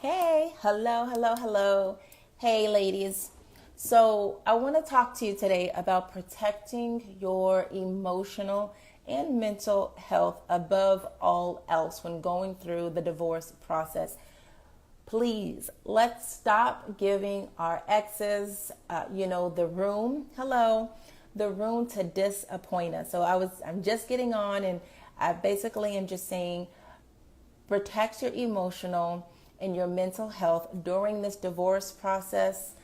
Hey, hello, hello, hello. Hey, ladies. So, I want to talk to you today about protecting your emotional and mental health above all else when going through the divorce process. Please, let's stop giving our exes, the room. Hello, the room to disappoint us. I'm just getting on, and I basically am just saying protect your emotional and your mental health during this divorce process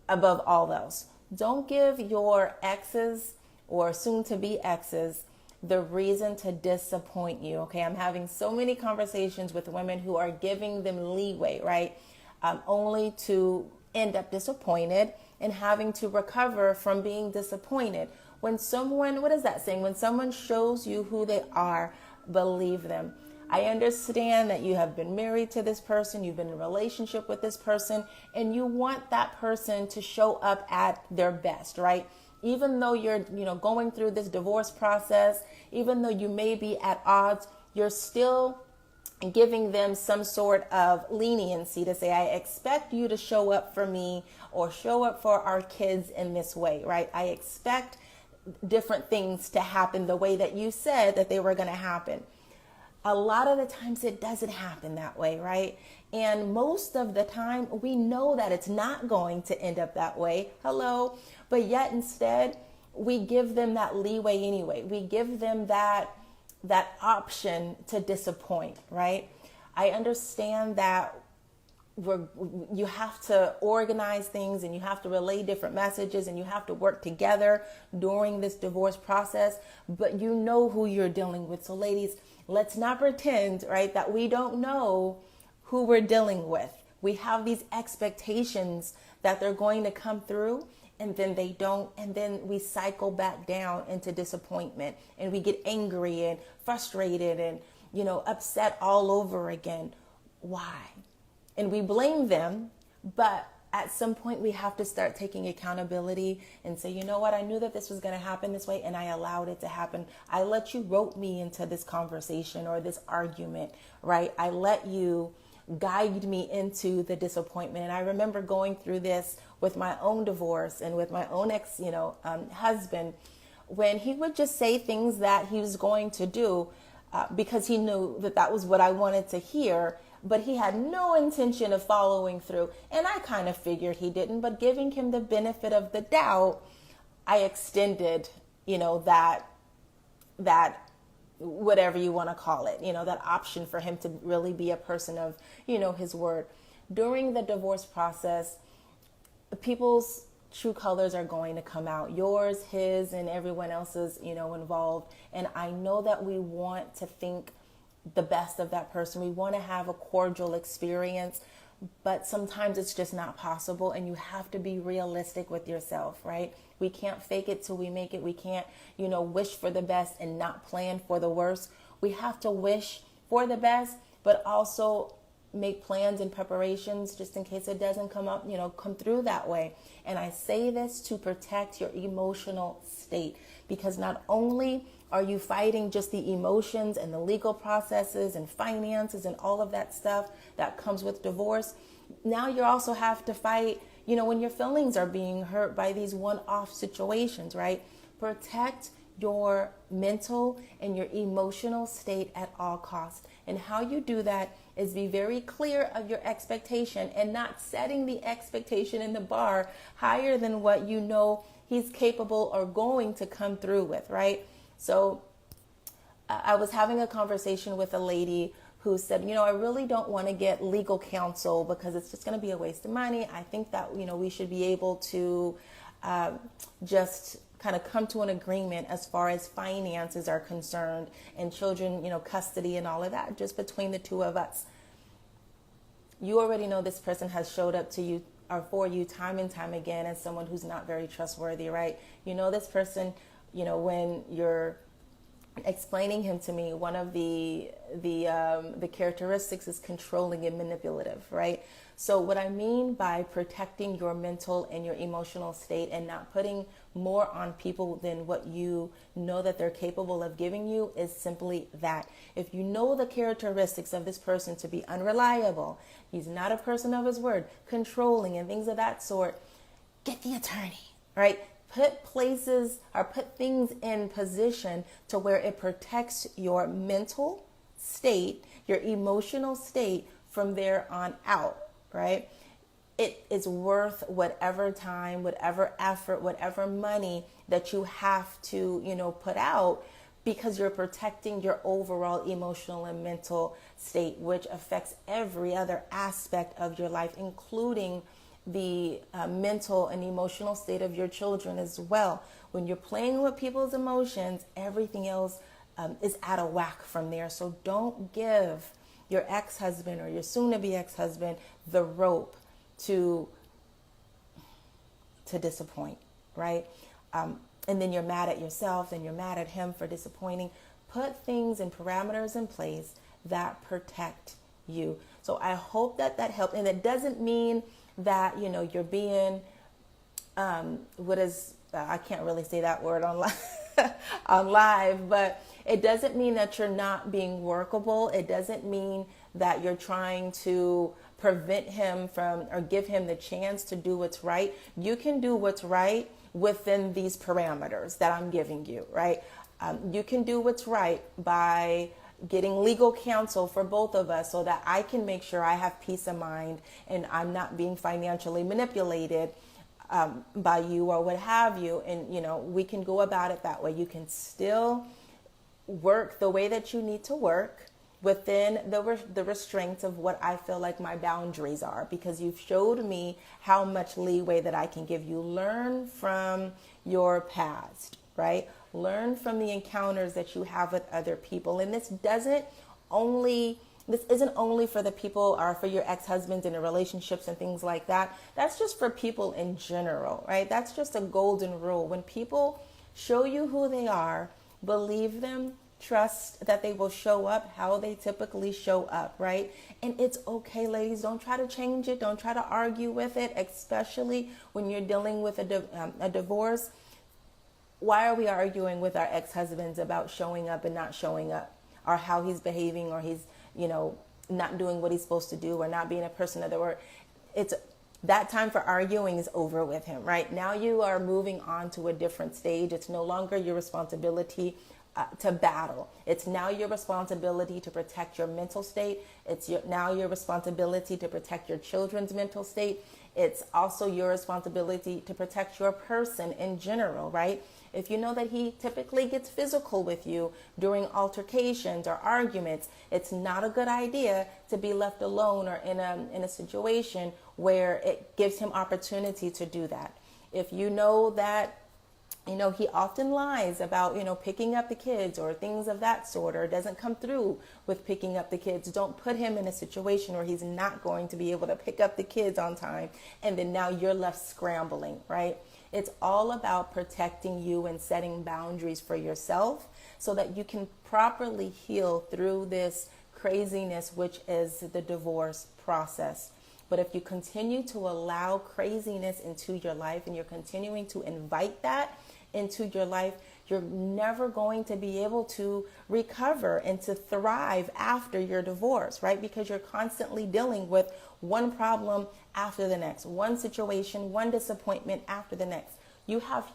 above all else. Don't give your exes or soon to be exes the reason to disappoint you. Okay, I'm having so many conversations with women who are giving them leeway, right? Only to end up disappointed and having to recover from being disappointed. When someone, what is that saying? When someone shows you who they are, believe them. I understand that you have been married to this person, you've been in a relationship with this person, and you want that person to show up at their best, right? Even though you're, going through this divorce process, even though you may be at odds, you're still giving them some sort of leniency to say, I expect you to show up for me or show up for our kids in this way, right? I expect different things to happen the way that you said that they were going to happen. A lot of the times it doesn't happen that way, right? And most of the time we know that it's not going to end up that way. Hello. But yet instead we give them that leeway anyway. We give them that option to disappoint, right? I understand that you have to organize things and you have to relay different messages and you have to work together during this divorce process, but you know who you're dealing with. So ladies, let's not pretend, right, that we don't know who we're dealing with. We have these expectations that they're going to come through and then they don't, and then we cycle back down into disappointment and we get angry and frustrated and upset all over again. Why? And we blame them, but at some point we have to start taking accountability and say, you know what, I knew that this was going to happen this way and I allowed it to happen. I let you rope me into this conversation or this argument, right? I let you guide me into the disappointment. And I remember going through this with my own divorce and with my own husband, when he would just say things that he was going to do because he knew that that was what I wanted to hear, but he had no intention of following through. And I kind of figured he didn't, but giving him the benefit of the doubt, I extended, that whatever you want to call it, that option for him to really be a person of, his word. During the divorce process, people's true colors are going to come out, yours, his, and everyone else's, involved. And I know that we want to think the best of that person. We want to have a cordial experience, but sometimes it's just not possible. And you have to be realistic with yourself, right? We can't fake it till we make it. We can't, wish for the best and not plan for the worst. We have to wish for the best, but also make plans and preparations just in case it doesn't come through that way. And I say this to protect your emotional state, because not only are you fighting just the emotions and the legal processes and finances and all of that stuff that comes with divorce, now you also have to fight, when your feelings are being hurt by these one-off situations, right? Protect your mental and your emotional state at all costs. And how you do that is be very clear of your expectation and not setting the expectation in the bar higher than what you know he's capable or going to come through with, right? So I was having a conversation with a lady who said, I really don't want to get legal counsel because it's just going to be a waste of money. I think that, we should be able to just kind of come to an agreement as far as finances are concerned and children, custody and all of that, just between the two of us. You already know this person has showed up to you or for you time and time again as someone who's not very trustworthy, right? This person, when you're explaining him to me, one of the characteristics is controlling and manipulative, right? So what I mean by protecting your mental and your emotional state and not putting more on people than what you know that they're capable of giving you is simply that. If you know the characteristics of this person to be unreliable, he's not a person of his word, controlling and things of that sort, get the attorney, right? Put things in position to where it protects your mental state, your emotional state from there on out, right? It is worth whatever time, whatever effort, whatever money that you have to, put out, because you're protecting your overall emotional and mental state, which affects every other aspect of your life, including the mental and emotional state of your children as well. When you're playing with people's emotions, everything else is out of whack from there. So don't give your ex-husband or your soon-to-be ex-husband the rope to disappoint, right? And then you're mad at yourself and you're mad at him for disappointing. Put things and parameters in place that protect you. So I hope that helped. And it doesn't mean that, you're being, I can't really say that word on live, but it doesn't mean that you're not being workable. It doesn't mean that you're trying to prevent him from or give him the chance to do what's right. You can do what's right within these parameters that I'm giving you, right? You can do what's right by getting legal counsel for both of us so that I can make sure I have peace of mind and I'm not being financially manipulated by you or what have you. And, we can go about it that way. You can still work the way that you need to work within the restraints of what I feel like my boundaries are, because you've showed me how much leeway that I can give you. Learn from your past, right? Learn from the encounters that you have with other people. And this isn't only for the people or for your ex-husbands and the relationships and things like that. That's just for people in general, right? That's just a golden rule. When people show you who they are, believe them, trust that they will show up how they typically show up, right? And it's okay, ladies. Don't try to change it. Don't try to argue with it, especially when you're dealing with a divorce. Why are we arguing with our ex-husbands about showing up and not showing up, or how he's behaving, or he's, not doing what he's supposed to do, or not being a person of the word? It's that time for arguing is over with him, right? Now you are moving on to a different stage. It's no longer your responsibility to battle. It's now your responsibility to protect your mental state. It's now your responsibility to protect your children's mental state. It's also your responsibility to protect your person in general, right? If you know that he typically gets physical with you during altercations or arguments, it's not a good idea to be left alone or in a situation where it gives him opportunity to do that. If you know that he often lies about, picking up the kids or things of that sort, or doesn't come through with picking up the kids, don't put him in a situation where he's not going to be able to pick up the kids on time. And then now you're left scrambling, right? It's all about protecting you and setting boundaries for yourself so that you can properly heal through this craziness, which is the divorce process. But if you continue to allow craziness into your life and you're continuing to invite that into your life, you're never going to be able to recover and to thrive after your divorce, right? Because you're constantly dealing with one problem after the next, one situation, one disappointment after the next. You have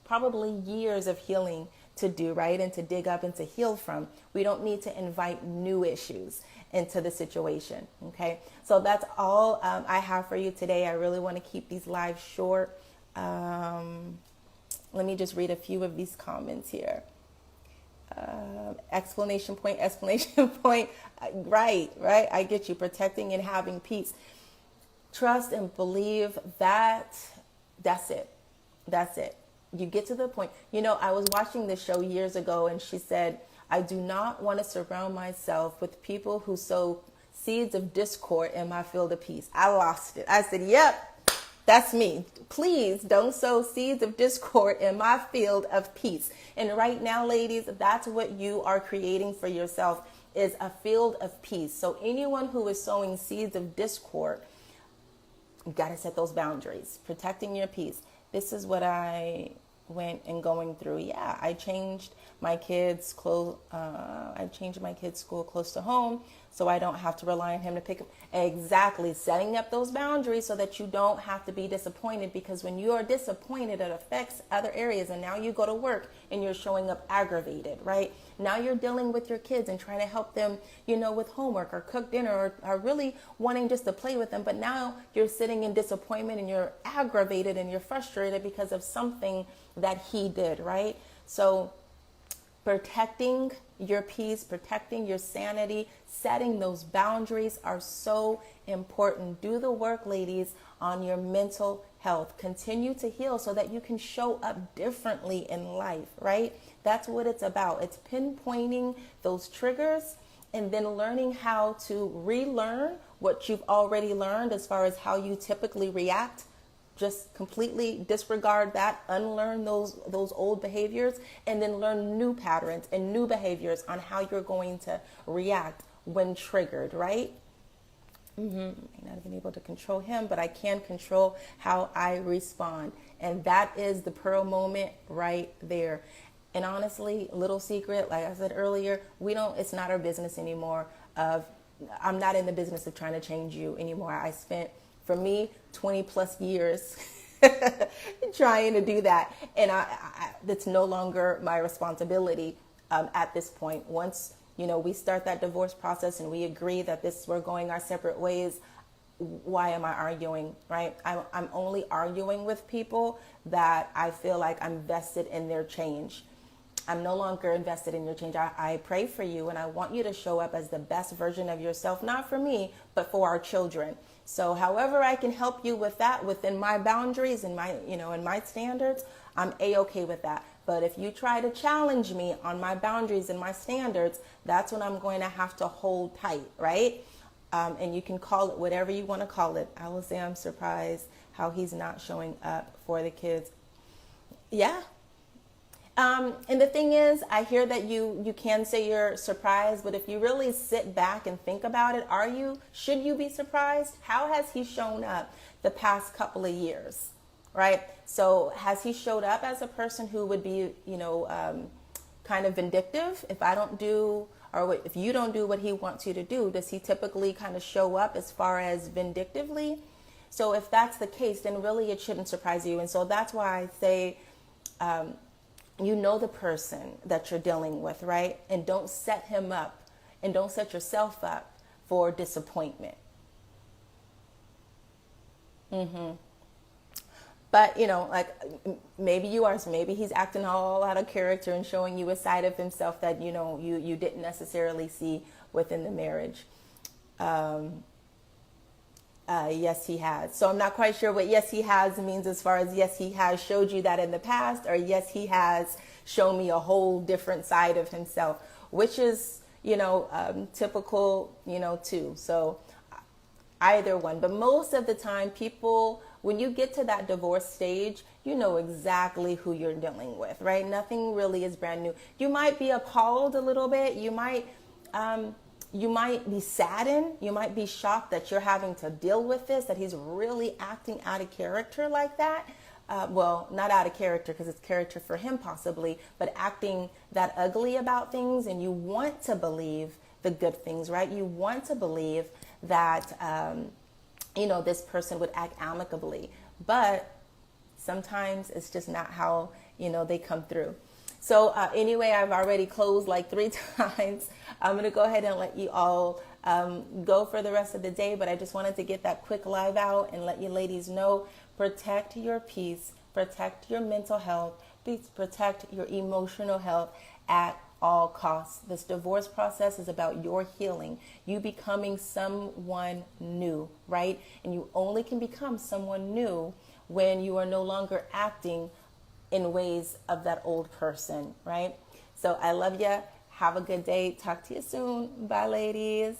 probably years of healing to do, right? And to dig up and to heal from. We don't need to invite new issues into the situation. Okay. So that's all I have for you today. I really want to keep these lives short. Let me just read a few of these comments here. Exclamation point. Right. I get you. Protecting and having peace. Trust and believe that that's it. You get to the point. I was watching this show years ago, and she said, I do not want to surround myself with people who sow seeds of discord in my field of peace. I lost it. I said, yep, That's me. Please don't sow seeds of discord in my field of peace. And right now, ladies, that's what you are creating for yourself, is a field of peace. So anyone who is sowing seeds of discord, you got to set those boundaries, protecting your peace. This is what I went and going through. Yeah, I changed my kids' school close to home, so I don't have to rely on him to pick them. Exactly, setting up those boundaries so that you don't have to be disappointed, because when you are disappointed, it affects other areas. And now you go to work and you're showing up aggravated, right? Now you're dealing with your kids and trying to help them, with homework or cook dinner, or really wanting just to play with them. But now you're sitting in disappointment and you're aggravated and you're frustrated because of something that he did, right? So protecting your peace, protecting your sanity, setting those boundaries are so important. Do the work, ladies, on your mental health. Continue to heal so that you can show up differently in life, right? That's what it's about. It's pinpointing those triggers and then learning how to relearn what you've already learned as far as how you typically react. Just completely disregard that, unlearn those old behaviors, and then learn new patterns and new behaviors on how you're going to react when triggered, right? I may not have been able to control him, but I can control how I respond. And that is the pearl moment right there. And honestly, little secret, like I said earlier, it's not our business anymore. I'm not in the business of trying to change you anymore. I spent, for me, 20 plus years trying to do that. And that's no longer my responsibility at this point. Once, we start that divorce process and we agree that we're going our separate ways, why am I arguing, right? I'm only arguing with people that I feel like I'm vested in their change. I'm no longer invested in your change. I pray for you and I want you to show up as the best version of yourself, not for me, but for our children. So however I can help you with that within my boundaries and my, and my standards, I'm A-okay with that. But if you try to challenge me on my boundaries and my standards, that's when I'm going to have to hold tight, right? And you can call it whatever you want to call it. I will say I'm surprised how he's not showing up for the kids. Yeah. And the thing is, I hear that you can say you're surprised, but if you really sit back and think about it, should you be surprised? How has he shown up the past couple of years, right? So has he showed up as a person who would be, kind of vindictive? If I don't do, or if you don't do what he wants you to do, does he typically kind of show up as far as vindictively? So if that's the case, then really it shouldn't surprise you. And so that's why I say, the person that you're dealing with, right? And don't set him up and don't set yourself up for disappointment. But, maybe you are, so maybe he's acting all out of character and showing you a side of himself that, you didn't necessarily see within the marriage. Yes, he has. So I'm not quite sure what yes, he has means as far as yes, he has showed you that in the past, or yes, he has shown me a whole different side of himself, which is, typical, too. So either one. But most of the time, people, when you get to that divorce stage, you know exactly who you're dealing with, right? Nothing really is brand new. You might be appalled a little bit. You might be saddened. You might be shocked that you're having to deal with this, that he's really acting out of character like that. Well, not out of character because it's character for him possibly, but acting that ugly about things. And you want to believe the good things, right? You want to believe that, this person would act amicably. But sometimes it's just not how, they come through. So anyway, I've already closed like 3 times. I'm going to go ahead and let you all go for the rest of the day. But I just wanted to get that quick live out and let you ladies know, protect your peace, protect your mental health, please protect your emotional health at all costs. This divorce process is about your healing, you becoming someone new, right? And you only can become someone new when you are no longer acting in ways of that old person, right? So I love you. Have a good day. Talk to you soon. Bye, ladies.